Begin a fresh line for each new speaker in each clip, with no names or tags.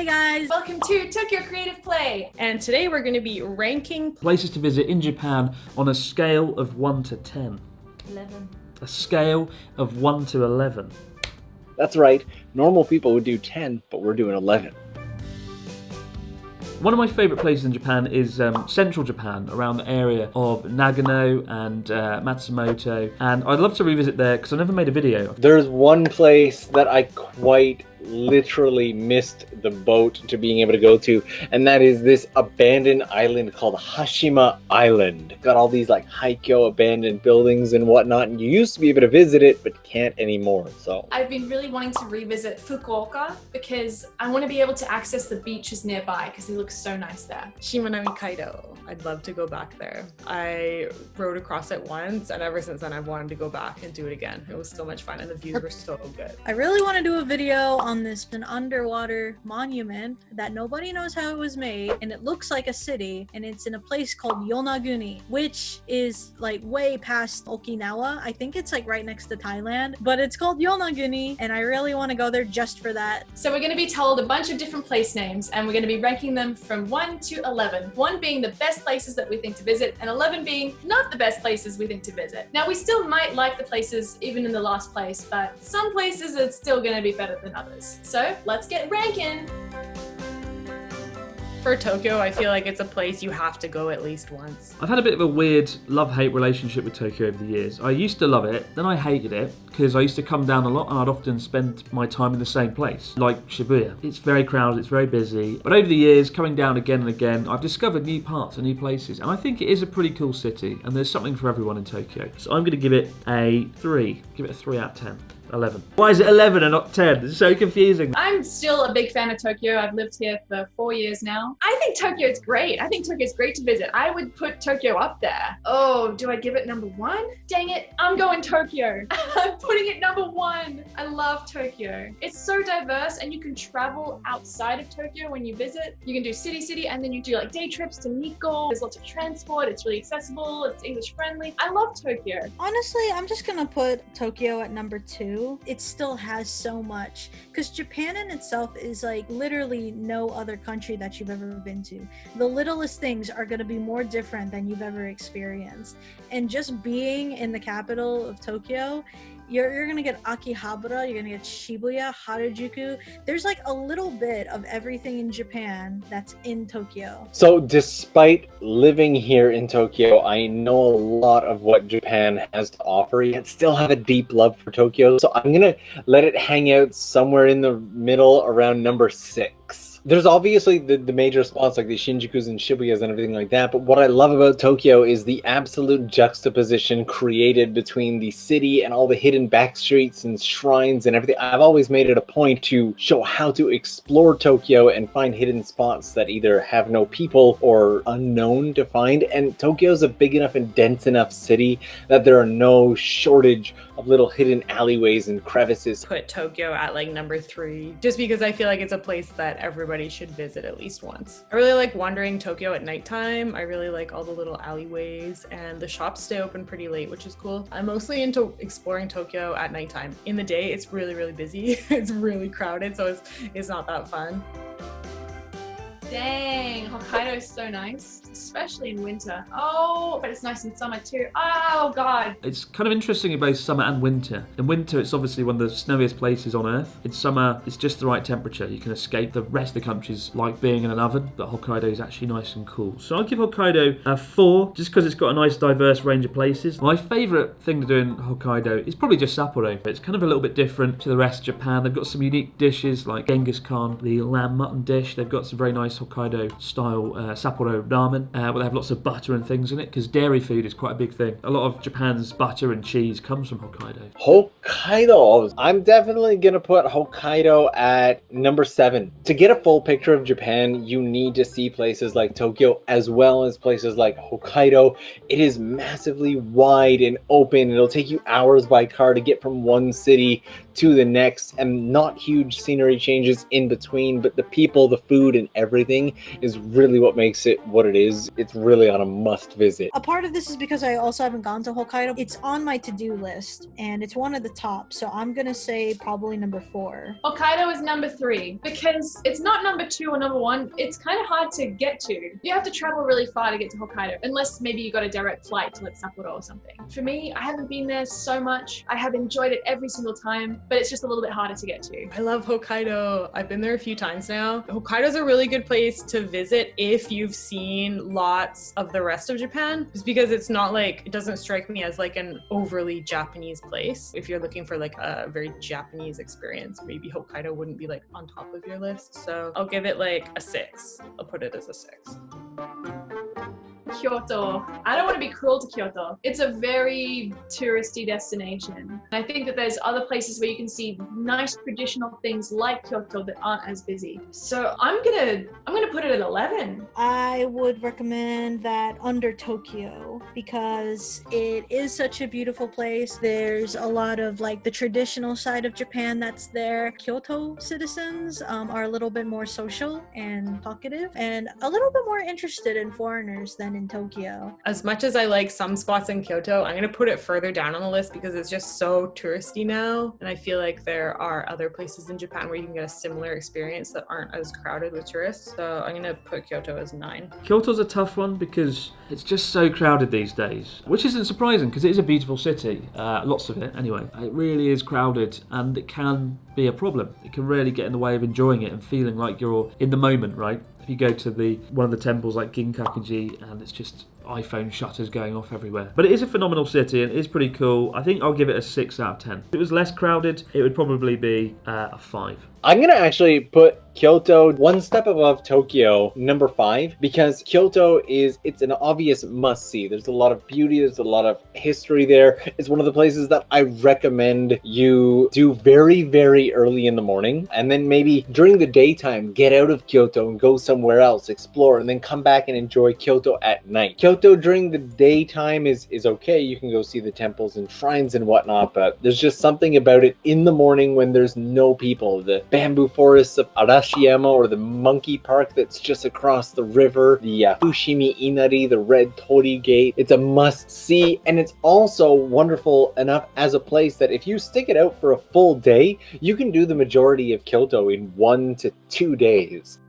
Hey guys!
Welcome to Tokyo Creative Play! And today we're going to be ranking
places to visit in Japan on a scale of 1 to 10.
11.
A scale of 1 to 11.
That's right, normal people would do 10, but we're doing 11.
One of my favourite places in Japan is central Japan, around the area of Nagano and Matsumoto, and I'd love to revisit there because I never made a video.
There's one place that I quite literally missed the boat to being able to go to, and that is this abandoned island called Hashima Island. Got all these like Haikyo abandoned buildings and whatnot, and you used to be able to visit it but can't anymore. So
I've been really wanting to revisit Fukuoka because I want to be able to access the beaches nearby because they look so nice there.
Hokkaido. I'd love to go back there. I rode across it once, and ever since then I've wanted to go back and do it again. It was so much fun and the views were so good.
I really want to do a video on an underwater monument that nobody knows how it was made, and it looks like a city, and it's in a place called Yonaguni, which is like way past Okinawa. I think it's like right next to Thailand, but it's called Yonaguni, and I really want to go there just for that.
So we're going to be told a bunch of different place names, and we're going to be ranking them from 1 to 11. 1 being the best places that we think to visit, and 11 being not the best places we think to visit. Now, we still might like the places even in the last place, but some places are still going to be better than others. So let's get ranking.
For Tokyo, I feel like it's a place you have to go at least once.
I've had a bit of a weird love-hate relationship with Tokyo over the years. I used to love it, then I hated it, because I used to come down a lot and I'd often spend my time in the same place, like Shibuya. It's very crowded, it's very busy, but over the years, coming down again and again, I've discovered new parts and new places, and I think it is a pretty cool city, and there's something for everyone in Tokyo. So I'm going to give it a 3. Give it a 3 out of 10. 11. Why is it 11 and not 10? It's so confusing.
I'm still a big fan of Tokyo. I've lived here for 4 years now. I think Tokyo is great. I think Tokyo is great to visit. I would put Tokyo up there. Oh, do I give it number 1? Dang it, I'm going Tokyo. I'm putting it number 1. I love Tokyo. It's so diverse, and you can travel outside of Tokyo when you visit. You can do city, and then you do like day trips to Nikko. There's lots of transport. It's really accessible. It's English friendly. I love Tokyo.
Honestly, I'm just gonna put Tokyo at number 2. It still has so much, because Japan in itself is like literally no other country that you've ever been to. The littlest things are going to be more different than you've ever experienced, and just being in the capital of Tokyo, you're gonna get Akihabara, you're gonna get Shibuya, Harajuku. There's like a little bit of everything in Japan that's in Tokyo.
So despite living here in Tokyo, I know a lot of what Japan has to offer, yet still have a deep love for Tokyo. So I'm gonna let it hang out somewhere in the middle around number 6. There's obviously the major spots like the Shinjukus and Shibuyas and everything like that, but what I love about Tokyo is the absolute juxtaposition created between the city and all the hidden back streets and shrines and everything. I've always made it a point to show how to explore Tokyo and find hidden spots that either have no people or unknown to find, and Tokyo's a big enough and dense enough city that there are no shortage of little hidden alleyways and crevices.
Put Tokyo at like number 3, just because I feel like it's a place that everybody should visit at least once. I really like wandering Tokyo at nighttime. I really like all the little alleyways, and the shops stay open pretty late, which is cool. I'm mostly into exploring Tokyo at nighttime. In the day, it's really busy. It's really crowded, so it's not that fun.
Dang, Hokkaido is so nice, especially in winter. Oh, but it's nice in summer too. Oh God.
It's kind of interesting in both summer and winter. In winter, it's obviously one of the snowiest places on Earth. In summer, it's just the right temperature. You can escape. The rest of the country's like being in an oven, but Hokkaido is actually nice and cool. So I'll give Hokkaido a 4, just because it's got a nice diverse range of places. My favourite thing to do in Hokkaido is probably just Sapporo. It's kind of a little bit different to the rest of Japan. They've got some unique dishes like Genghis Khan, the lamb mutton dish. They've got some very nice Hokkaido style Sapporo ramen, where they have lots of butter and things in it, because dairy food is quite a big thing. A lot of Japan's butter and cheese comes from Hokkaido.
Hokkaido. I'm definitely gonna put Hokkaido at number 7. To get a full picture of Japan, you need to see places like Tokyo as well as places like Hokkaido. It is massively wide and open. It'll take you hours by car to get from one city to the next, and not huge scenery changes in between, but the people, the food, and everything is really what makes it what it is. It's really on a must visit.
A part of this is because I also haven't gone to Hokkaido. It's on my to-do list, and it's one of the top, so I'm gonna say probably number 4.
Hokkaido is number 3 because it's not number 2 or number 1. It's kind of hard to get to. You have to travel really far to get to Hokkaido, unless maybe you got a direct flight to like Sapporo or something. For me, I haven't been there so much. I have enjoyed it every single time, but it's just a little bit harder to get to.
I love Hokkaido. I've been there a few times now. Hokkaido's a really good place to visit if you've seen lots of the rest of Japan, just because it's not like, it doesn't strike me as like an overly Japanese place. If you're looking for like a very Japanese experience, maybe Hokkaido wouldn't be like on top of your list. So I'll give it like a 6. I'll put it as a 6.
Kyoto. I don't want to be cruel to Kyoto. It's a very touristy destination. I think that there's other places where you can see nice traditional things like Kyoto that aren't as busy. So I'm gonna put it at 11.
I would recommend that under Tokyo because it is such a beautiful place. There's a lot of like the traditional side of Japan that's there. Kyoto citizens are a little bit more social and talkative and a little bit more interested in foreigners than in Tokyo.
As much as I like some spots in Kyoto, I'm going to put it further down on the list because it's just so touristy now. And I feel like there are other places in Japan where you can get a similar experience that aren't as crowded with tourists. So I'm going to put Kyoto as 9.
Kyoto's a tough one because it's just so crowded these days, which isn't surprising because it is a beautiful city, lots of it anyway. It really is crowded and it can be a problem. It can really get in the way of enjoying it and feeling like you're in the moment, right? If you go to one of the temples like Ginkakuji and it's just iPhone shutters going off everywhere. But it is a phenomenal city and it is pretty cool. I think I'll give it a 6 out of 10. If it was less crowded, it would probably be a 5.
I'm gonna actually put Kyoto one step above Tokyo, number 5, because Kyoto it's an obvious must-see. There's a lot of beauty, there's a lot of history there. It's one of the places that I recommend you do very, very early in the morning, and then maybe during the daytime, get out of Kyoto and go somewhere else, explore, and then come back and enjoy Kyoto at night. Kyoto during the daytime is okay. You can go see the temples and shrines and whatnot, but there's just something about it in the morning when there's no people. The bamboo forests of Arashiyama or the monkey park that's just across the river, the Fushimi Inari, the Red Torii Gate. It's a must-see, and it's also wonderful enough as a place that if you stick it out for a full day, you can do the majority of Kyoto in 1 to 2 days.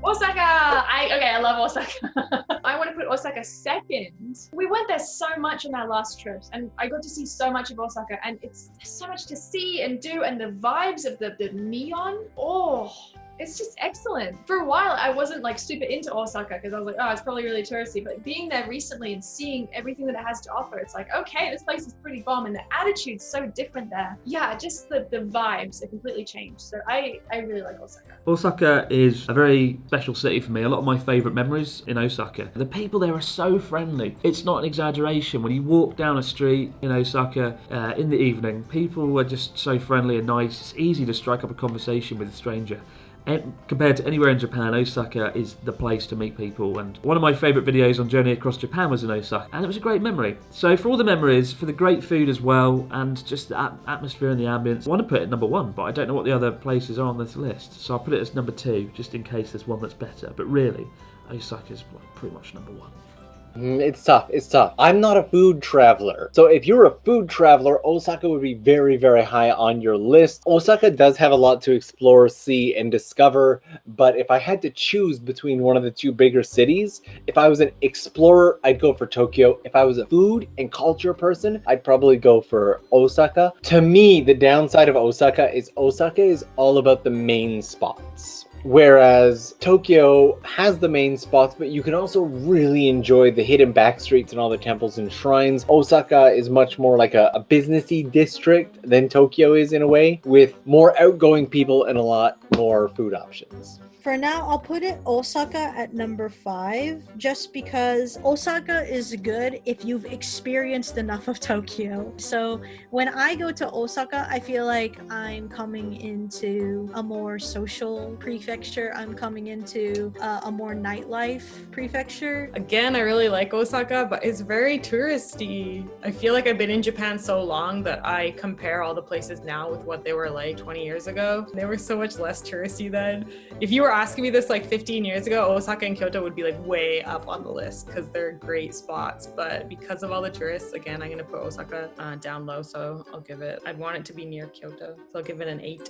Osaka! I love Osaka. I want to put Osaka second. We went there so much on our last trips and I got to see so much of Osaka and there's so much to see and do and the vibes of the neon. Oh, it's just excellent. For a while, I wasn't like super into Osaka because I was like, oh, it's probably really touristy. But being there recently and seeing everything that it has to offer, it's like, okay, this place is pretty bomb. And the attitude's so different there. Yeah, just the vibes are completely changed. So I really like Osaka.
Osaka is a very special city for me. A lot of my favourite memories in Osaka. The people there are so friendly. It's not an exaggeration. When you walk down a street in Osaka in the evening, people are just so friendly and nice. It's easy to strike up a conversation with a stranger. And compared to anywhere in Japan, Osaka is the place to meet people. And one of my favourite videos on Journey Across Japan was in Osaka, and it was a great memory. So for all the memories, for the great food as well, and just the atmosphere and the ambience, I want to put it number 1, but I don't know what the other places are on this list. So I'll put it as number 2, just in case there's one that's better. But really, Osaka's pretty much number 1.
It's tough. I'm not a food traveler. So if you're a food traveler, Osaka would be very, very high on your list. Osaka does have a lot to explore, see, and discover. But if I had to choose between one of the 2 bigger cities, if I was an explorer, I'd go for Tokyo. If I was a food and culture person, I'd probably go for Osaka. To me, the downside of Osaka is all about the main spots. Whereas Tokyo has the main spots, but you can also really enjoy the hidden back streets and all the temples and shrines. Osaka is much more like a businessy district than Tokyo is in a way, with more outgoing people and a lot more food options.
For now, I'll put it Osaka at number 5, just because Osaka is good if you've experienced enough of Tokyo. So when I go to Osaka, I feel like I'm coming into a more social prefecture. I'm coming into a more nightlife prefecture.
Again, I really like Osaka, but it's very touristy. I feel like I've been in Japan so long that I compare all the places now with what they were like 20 years ago. They were so much less touristy then. If you were asking me this like 15 years ago, Osaka and Kyoto would be like way up on the list because they're great spots. But because of all the tourists, again, I'm going to put Osaka down low. So I'll give it, I'd want it to be near Kyoto. So I'll give it an 8.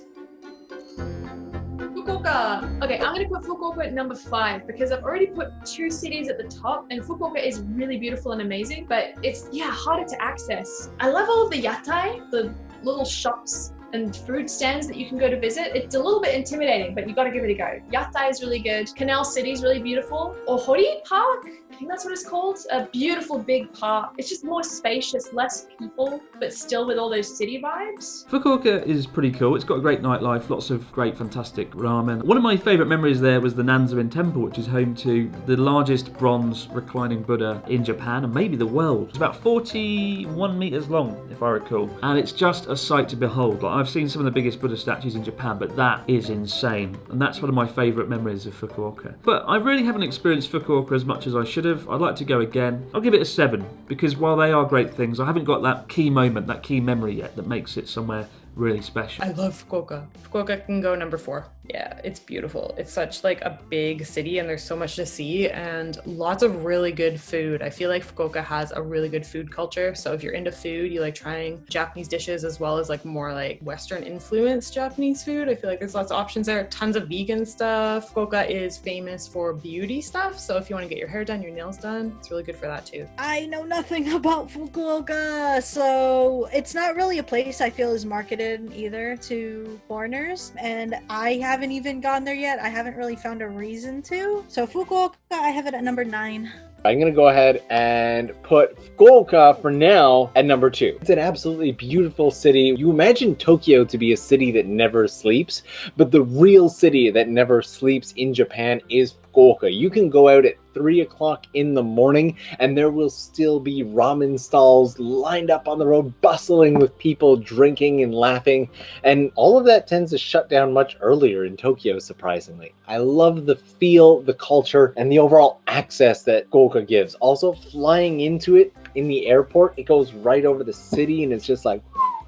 Fukuoka. Okay, I'm gonna put Fukuoka at number 5 because I've already put 2 cities at the top, and Fukuoka is really beautiful and amazing, but it's harder to access. I love all of the yatai, the little shops and food stands that you can go to visit. It's a little bit intimidating, but you gotta give it a go. Yatai is really good. Canal City is really beautiful. Ohori Park, I think that's what it's called. A beautiful big park. It's just more spacious, less people, but still with all those city vibes.
Fukuoka is pretty cool. It's got a great nightlife, lots of great, fantastic ramen. One of my favourite memories there was the Nanzarin Temple, which is home to the largest bronze reclining Buddha in Japan and maybe the world. It's about 41 metres long, if I recall. And it's just a sight to behold. Like, I've seen some of the biggest Buddha statues in Japan, but that is insane. And that's one of my favourite memories of Fukuoka. But I really haven't experienced Fukuoka as much as I should have. I'd like to go again. I'll give it a 7, because while they are great things, I haven't got that key moment, that key memory yet that makes it somewhere really special.
I love Fukuoka. Fukuoka can go number 4. Yeah, it's beautiful. It's such like a big city and there's so much to see and lots of really good food. I feel like Fukuoka has a really good food culture. So if you're into food, you like trying Japanese dishes as well as like more like Western influenced Japanese food. I feel like there's lots of options there. Tons of vegan stuff. Fukuoka is famous for beauty stuff. So if you want to get your hair done, your nails done, it's really good for that too.
I know nothing about Fukuoka, so it's not really a place I feel is marketed either to foreigners, and I haven't even gone there yet. I haven't really found a reason to. So Fukuoka, I have it at number 9.
I'm going to go ahead and put Fukuoka for now at number 2. It's an absolutely beautiful city. You imagine Tokyo to be a city that never sleeps, but the real city that never sleeps in Japan is Fukuoka. You can go out at 3 o'clock in the morning and there will still be ramen stalls lined up on the road, bustling with people drinking and laughing. And all of that tends to shut down much earlier in Tokyo, surprisingly. I love the feel, the culture, and the overall access that Fukuoka gives. Also, flying into it in the airport, it goes right over the city and it's just like,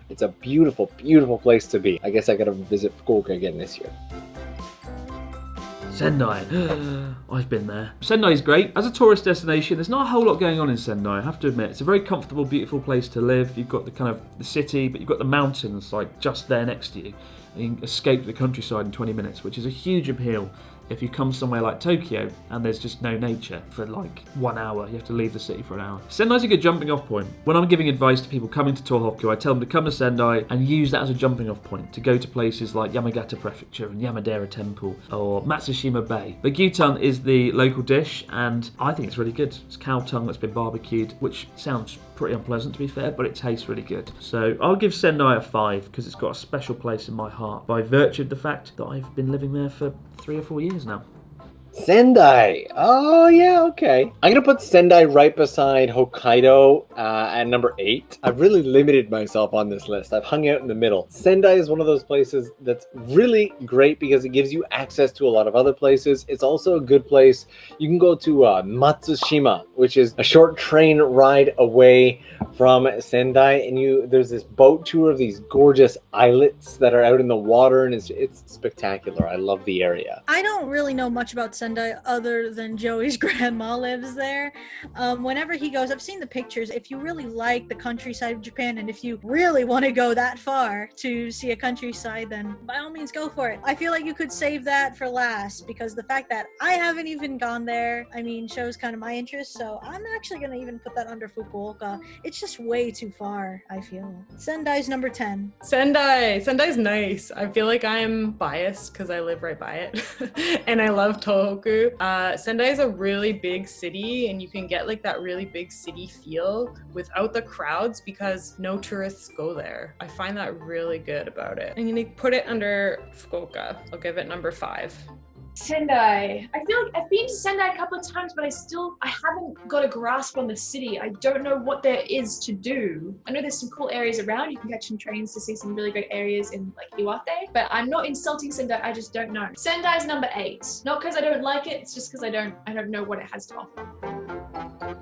it's a beautiful, beautiful place to be. I guess I gotta visit Fukuoka again this year.
Sendai. I've been there. Sendai is great. As a tourist destination, there's not a whole lot going on in Sendai, I have to admit. It's a very comfortable, beautiful place to live. You've got the kind of the city, but you've got the mountains like just there next to you. And you can escape the countryside in 20 minutes, which is a huge appeal. If you come somewhere like Tokyo and there's just no nature for like 1 hour, you have to leave the city for an hour. Sendai's a good jumping off point. When I'm giving advice to people coming to Tohoku, I tell them to come to Sendai and use that as a jumping off point to go to places like Yamagata Prefecture and Yamadera Temple or Matsushima Bay. But gyutan is the local dish and I think it's really good. It's cow tongue that's been barbecued, which sounds pretty unpleasant to be fair, but it tastes really good. So I'll give Sendai a 5 because it's got a special place in my heart by virtue of the fact that I've been living there for 3 or 4 years now.
Sendai. Oh, yeah, okay. I'm going to put Sendai right beside Hokkaido at number 8. I've really limited myself on this list. I've hung out in the middle. Sendai is one of those places that's really great because it gives you access to a lot of other places. It's also a good place. You can go to Matsushima, which is a short train ride away from Sendai, and there's this boat tour of these gorgeous islets that are out in the water, and it's spectacular. I love the area.
I don't really know much about Sendai other than Joey's grandma lives there. Whenever he goes, I've seen the pictures. If you really like the countryside of Japan and if you really want to go that far to see a countryside, then by all means go for it. I feel like you could save that for last because the fact that I haven't even gone there, I mean, shows kind of my interest. So I'm actually going to even put that under Fukuoka. It's just way too far, I feel. Sendai's number 10.
Sendai's nice. I feel like I'm biased because I live right by it and I love Tohoku. Sendai is a really big city and you can get like that really big city feel without the crowds because no tourists go there. I find that really good about it. I'm gonna put it under Fukuoka. I'll give it number 5.
Sendai. I feel like I've been to Sendai a couple of times, but I haven't got a grasp on the city. I don't know what there is to do. I know there's some cool areas around. You can catch some trains to see some really great areas in like Iwate, but I'm not insulting Sendai. I just don't know. Sendai's number 8. Not because I don't like it. It's just because I don't know what it has to offer.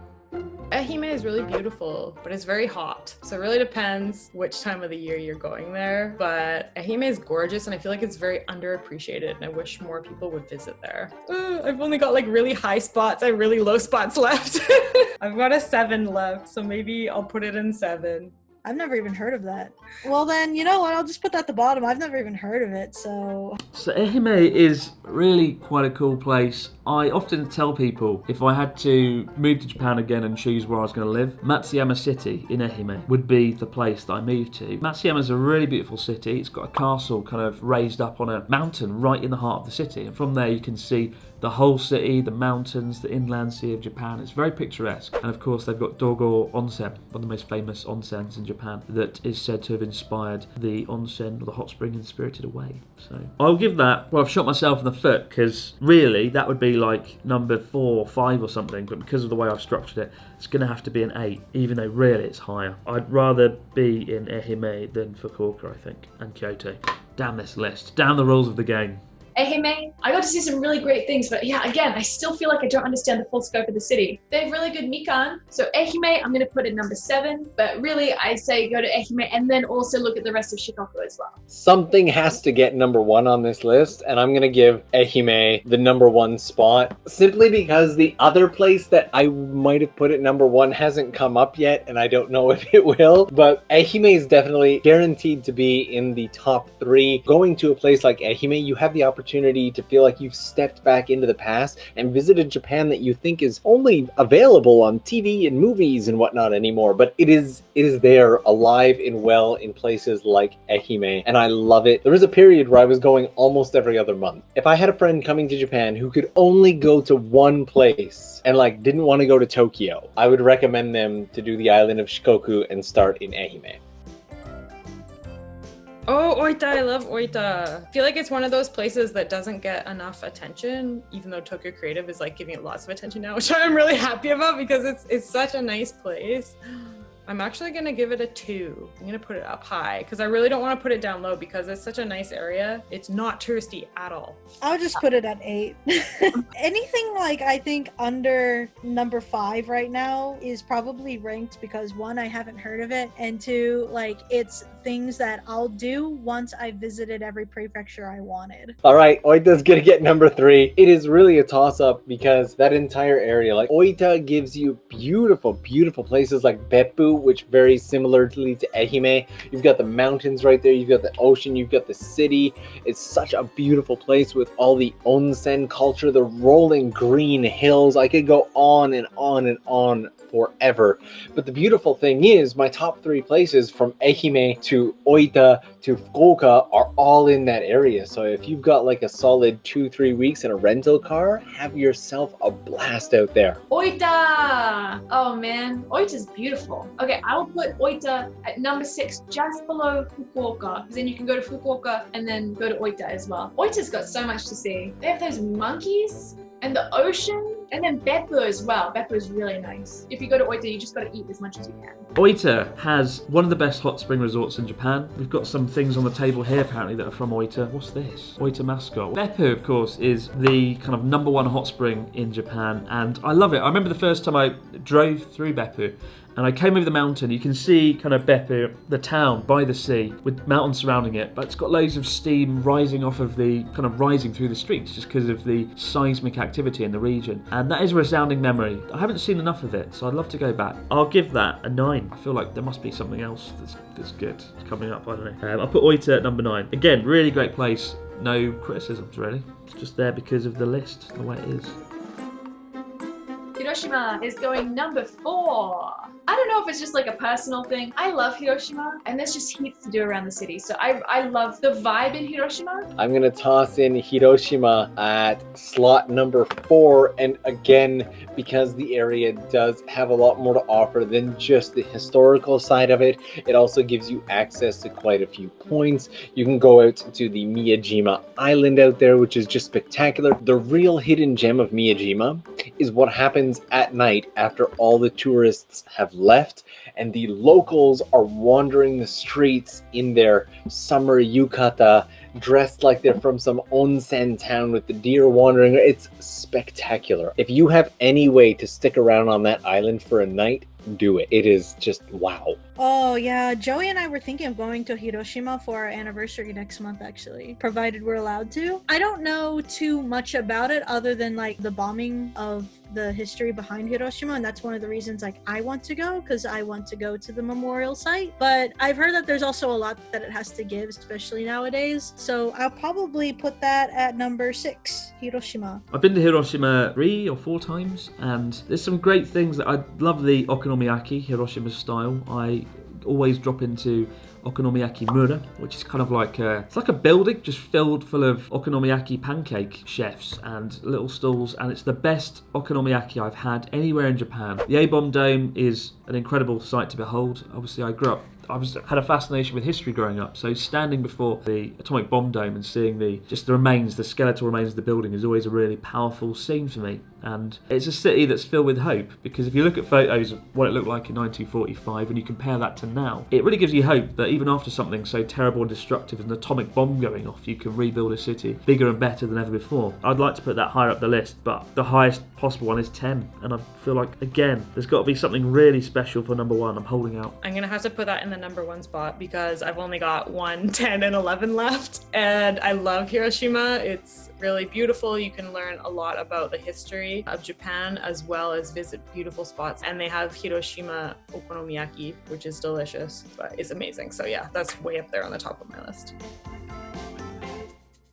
Ehime is really beautiful, but it's very hot. So it really depends which time of the year you're going there. But Ehime is gorgeous and I feel like it's very underappreciated and I wish more people would visit there. I've only got like really high spots and really low spots left. I've got a 7 left, so maybe I'll put it in 7.
I've never even heard of that. Well then, you know what, I'll just put that at the bottom. I've never even heard of it, so...
So Ehime is really quite a cool place. I often tell people if I had to move to Japan again and choose where I was going to live, Matsuyama City in Ehime would be the place that I moved to. Matsuyama is a really beautiful city. It's got a castle kind of raised up on a mountain right in the heart of the city. And from there you can see the whole city, the mountains, the inland sea of Japan. It's very picturesque. And of course they've got Dogo Onsen, one of the most famous onsens in Japan, that is said to have inspired the onsen, or the hot spring in Spirited Away. So I'll give that, well, I've shot myself in the foot because really that would be like number 4 or 5 or something, but because of the way I've structured it, it's going to have to be an 8, even though really it's higher. I'd rather be in Ehime than Fukuoka, I think, and Kyoto. Damn this list. Damn the rules of the game.
Ehime, I got to see some really great things, but yeah, again, I still feel like I don't understand the full scope of the city. They have really good mikan, so Ehime, I'm going to put it number 7, but really, I say go to Ehime and then also look at the rest of Shikoku as well.
Something has to get number 1 on this list, and I'm going to give Ehime the number 1 spot, simply because the other place that I might have put it number 1 hasn't come up yet, and I don't know if it will, but Ehime is definitely guaranteed to be in the top 3. Going to a place like Ehime, you have the opportunity to feel like you've stepped back into the past and visited Japan that you think is only available on TV and movies and whatnot anymore, but it is there, alive and well in places like Ehime, and I love it. There was a period where I was going almost every other month. If I had a friend coming to Japan who could only go to one place and like didn't want to go to Tokyo, I would recommend them to do the island of Shikoku and start in Ehime.
Oh, Oita, I love Oita. I feel like it's one of those places that doesn't get enough attention, even though Tokyo Creative is like giving it lots of attention now, which I'm really happy about because it's such a nice place. I'm actually going to give it a 2. I'm going to put it up high because I really don't want to put it down low because it's such a nice area. It's not touristy at all.
I'll just put it at 8. Anything like I think under number 5 right now is probably ranked because 1, I haven't heard of it, and 2, like it's things that I'll do once I visited every prefecture I wanted.
All right, Oita's gonna get number 3. It is really a toss-up because that entire area, like Oita gives you beautiful, beautiful places like Beppu, which very similarly to Ehime. You've got the mountains right there, you've got the ocean, you've got the city. It's such a beautiful place with all the onsen culture, the rolling green hills. I could go on and on and on forever. But the beautiful thing is my top 3 places from Ehime to Oita to Fukuoka are all in that area. So if you've got like a solid 2-3 weeks in a rental car, have yourself a blast out there.
Oita! Oh man, Oita's beautiful. Okay, I will put Oita at number 6, just below Fukuoka, because then you can go to Fukuoka and then go to Oita as well. Oita's got so much to see. They have those monkeys and the ocean, and then Beppu as well. Beppu is really nice. If you go to Oita, you just got to eat as much as you can.
Oita has one of the best hot spring resorts in Japan. We've got some things on the table here apparently that are from Oita. What's this? Oita mascot. Beppu, of course, is the kind of number 1 hot spring in Japan, and I love it. I remember the first time I drove through Beppu, and I came over the mountain. You can see kind of Beppu, the town by the sea, with mountains surrounding it, but it's got loads of steam rising off of the, kind of rising through the streets just because of the seismic activity in the region. And that is a resounding memory. I haven't seen enough of it, so I'd love to go back. I'll give that a 9. I feel like there must be something else that's good coming up, I don't know. I'll put Oita at number 9. Again, really great place. No criticisms, really. It's just there because of the list, the way it is.
Hiroshima is going number 4. I don't know if it's just like a personal thing. I love Hiroshima, and there's just heaps to do around the city. So I love the vibe in Hiroshima.
I'm gonna toss in Hiroshima at slot number 4, and again, because the area does have a lot more to offer than just the historical side of it, it also gives you access to quite a few points. You can go out to the Miyajima Island out there, which is just spectacular. The real hidden gem of Miyajima is what happens at night after all the tourists have left and the locals are wandering the streets in their summer yukata, dressed like they're from some onsen town with the deer wandering. It's spectacular. If you have any way to stick around on that island for a night, do it. It is just wow.
Oh yeah, Joey and I were thinking of going to Hiroshima for our anniversary next month, actually, provided we're allowed to. I don't know too much about it other than like the bombing of the history behind Hiroshima, and that's one of the reasons like I want to go, because I want to go to the memorial site. But I've heard that there's also a lot that it has to give, especially nowadays. So I'll probably put that at number 6, Hiroshima.
I've been to Hiroshima 3 or 4 times, and there's some great things. That I love the okonomiyaki, Hiroshima style. I always drop into Okonomiyaki Mura, which is kind of like it's like a building just filled full of okonomiyaki pancake chefs and little stalls, and it's the best okonomiyaki I've had anywhere in Japan. The A-bomb dome is an incredible sight to behold. Obviously, I had a fascination with history growing up, so standing before the atomic bomb dome and seeing the remains, the skeletal remains of the building is always a really powerful scene for me. And it's a city that's filled with hope, because if you look at photos of what it looked like in 1945 and you compare that to now, it really gives you hope that even after something so terrible and destructive as an atomic bomb going off, you can rebuild a city bigger and better than ever before. I'd like to put that higher up the list, but the highest possible one is 10, and I feel like, again, there's got to be something really special for number 1. I'm holding out.
I'm gonna have to put that in the number 1 spot because I've only got 1, 10, and 11 left, and I love Hiroshima. It's really beautiful. You can learn a lot about the history of Japan as well as visit beautiful spots, and they have Hiroshima okonomiyaki, which is delicious, but it's amazing. So yeah, that's way up there on the top of my list.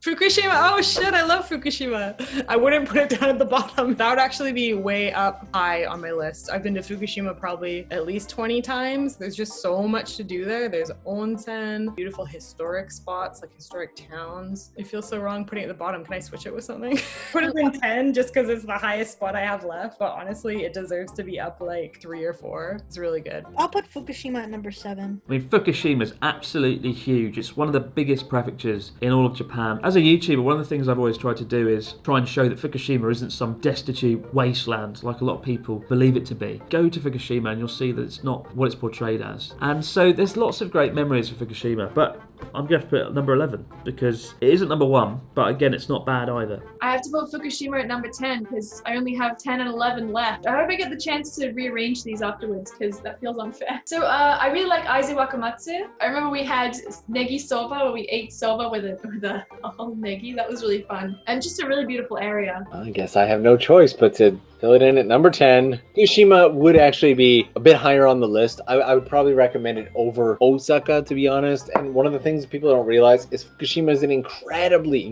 Fukushima, oh shit, I love Fukushima. I wouldn't put it down at the bottom. That would actually be way up high on my list. I've been to Fukushima probably at least 20 times. There's just so much to do there. There's onsen, beautiful historic spots, like historic towns. It feels so wrong putting it at the bottom. Can I switch it with something? Put it in 10 just because it's the highest spot I have left. But honestly, it deserves to be up like 3 or 4. It's really good.
I'll put Fukushima at number 7.
I mean, Fukushima is absolutely huge. It's one of the biggest prefectures in all of Japan. As a YouTuber, one of the things I've always tried to do is try and show that Fukushima isn't some destitute wasteland like a lot of people believe it to be. Go to Fukushima and you'll see that it's not what it's portrayed as. And so there's lots of great memories of Fukushima, but I'm going to put it at number 11 because it isn't number 1, but again, it's not bad either.
I have to put Fukushima at number 10 because I only have 10 and 11 left. I hope I get the chance to rearrange these afterwards because that feels unfair. So I really like Aizu Wakamatsu. I remember we had negi soba where we ate soba with a whole negi. That was really fun. And just a really beautiful area.
I guess I have no choice but to fill it in at number 10. Fukushima would actually be a bit higher on the list. I would probably recommend it over Osaka, to be honest. And one of the things people don't realize is Fukushima is an incredibly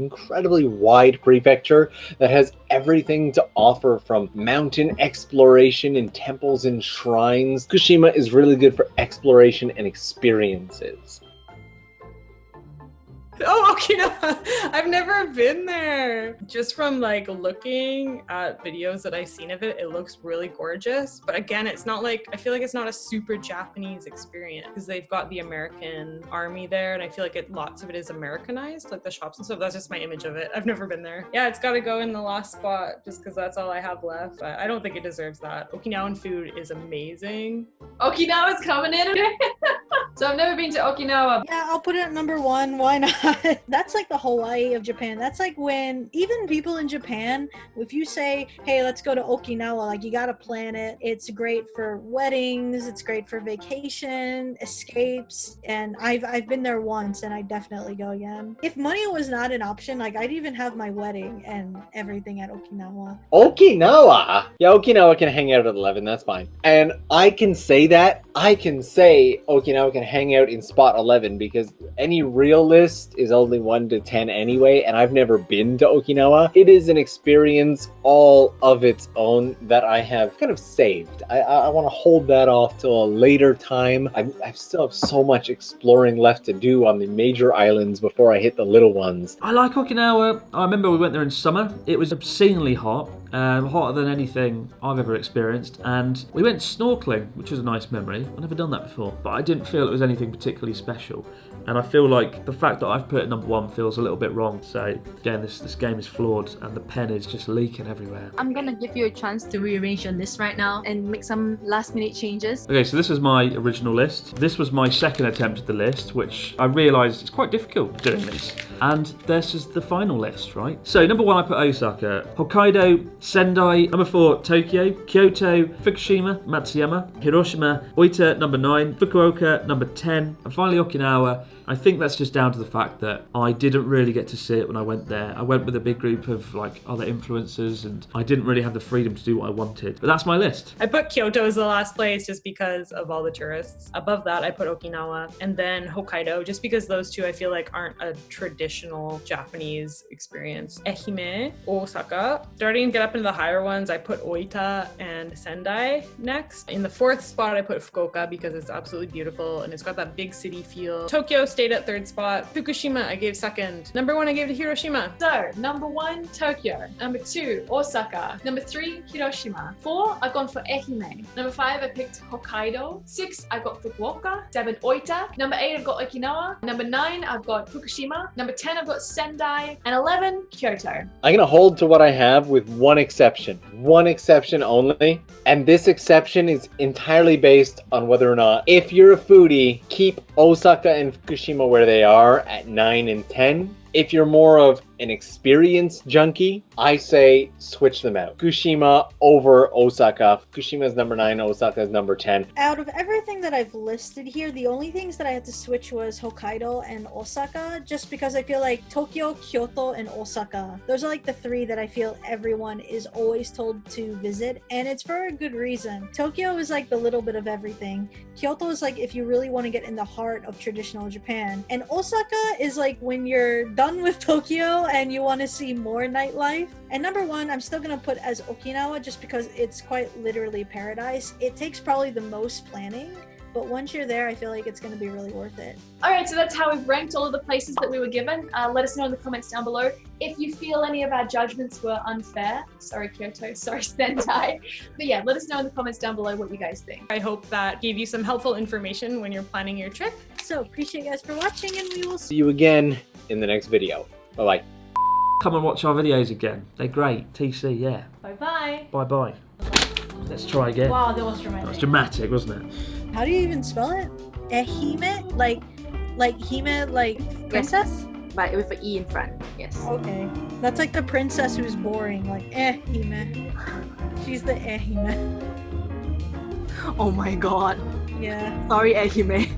wide prefecture that has everything to offer, from mountain exploration and temples and shrines. Fukushima is really good for exploration and experiences.
Oh, Okinawa! I've never been there. Just from like looking at videos that I've seen of it, it looks really gorgeous. But again, it's not like, I feel like it's not a super Japanese experience because they've got the American army there, and I feel like lots of it is Americanized, like the shops and stuff. That's just my image of it. I've never been there. Yeah, it's got to go in the last spot just because that's all I have left. But I don't think it deserves that. Okinawan food is amazing.
Okinawa's coming in. So I've never been to Okinawa.
Yeah, I'll put it at number 1. Why not? That's like the Hawaii of Japan. That's like when even people in Japan, if you say, hey, let's go to Okinawa, like you gotta plan it. It's great for weddings, it's great for vacation, escapes, and I've been there once and I definitely go again. If money was not an option, like I'd even have my wedding and everything at Okinawa.
Okinawa? Yeah, Okinawa can hang out at 11, that's fine. And I can say Okinawa can hang out in spot 11 because any real list is only 1 to 10 anyway, and I've never been to Okinawa. It is an experience all of its own that I have kind of saved. I want to hold that off till a later time. I still have so much exploring left to do on the major islands before I hit the little ones.
I like Okinawa. I remember we went there in summer. It was obscenely hot. Hotter than anything I've ever experienced, and we went snorkeling, which was a nice memory. I've never done that before, but I didn't feel it was anything particularly special, and I feel like the fact that I've put it number 1 feels a little bit wrong. So again, this game is flawed and the pen is just leaking everywhere.
I'm gonna give you a chance to rearrange your list right now and make some last minute changes.
Okay, so this is my original list. This was my second attempt at the list, which I realised it's quite difficult doing this. And this is the final list, right? So number 1 I put Osaka, Hokkaido, Sendai, number 4 Tokyo, Kyoto, Fukushima, Matsuyama, Hiroshima, Oita number 9, Fukuoka number 10, and finally Okinawa. I think that's just down to the fact that I didn't really get to see it when I went there. I went with a big group of like other influencers and I didn't really have the freedom to do what I wanted. But that's my list.
I put Kyoto as the last place just because of all the tourists. Above that, I put Okinawa and then Hokkaido, just because those two I feel like aren't a traditional Japanese experience. Ehime, Osaka. Starting to get up into the higher ones, I put Oita and Sendai next. In the 4th spot, I put Fukuoka because it's absolutely beautiful and it's got that big city feel. Tokyo stayed at 3rd spot. Fukushima, I gave 2nd. Number 1, I gave to Hiroshima.
So, number 1, Tokyo. Number 2, Osaka. Number 3, Hiroshima. 4, I've gone for Ehime. Number 5, I picked Hokkaido. 6, I've got Fukuoka. 7, Oita. Number 8, I've got Okinawa. Number 9, I've got Fukushima. Number 10, I've got Sendai. And 11, Kyoto.
I'm gonna hold to what I have with one exception. One exception only. And this exception is entirely based on whether or not, if you're a foodie, keep Osaka and Fukushima where they are at 9 and 10. If you're more of an experienced junkie, I say switch them out. Fukushima over Osaka. Fukushima is number 9, Osaka is number 10.
Out of everything that I've listed here, the only things that I had to switch was Hokkaido and Osaka, just because I feel like Tokyo, Kyoto, and Osaka, those are like the 3 that I feel everyone is always told to visit, and it's for a good reason. Tokyo is like the little bit of everything. Kyoto is like if you really want to get in the heart of traditional Japan. And Osaka is like when you're done with Tokyo and you want to see more nightlife. And number 1, I'm still going to put as Okinawa just because it's quite literally paradise. It takes probably the most planning, but once you're there, I feel like it's going to be really worth it.
All right, so that's how we've ranked all of the places that we were given. Let us know in the comments down below if you feel any of our judgments were unfair. Sorry, Kyoto. Sorry, Sendai. But yeah, let us know in the comments down below what you guys think.
I hope that gave you some helpful information when you're planning your trip.
So appreciate you guys for watching, and we will see
See you again in the next video. Bye-bye.
Come and watch our videos again. They're great. TC, yeah.
Bye-bye.
Bye-bye. Let's try again.
Wow, that was
That
dramatic.
was dramatic, wasn't it?
How do you even spell it? Ehime? Like Hime, like princess?
But with an E in front, yes.
Okay. That's like the princess who's boring, like Ehime. She's the Ehime.
Oh my god.
Yeah.
Sorry, Ehime.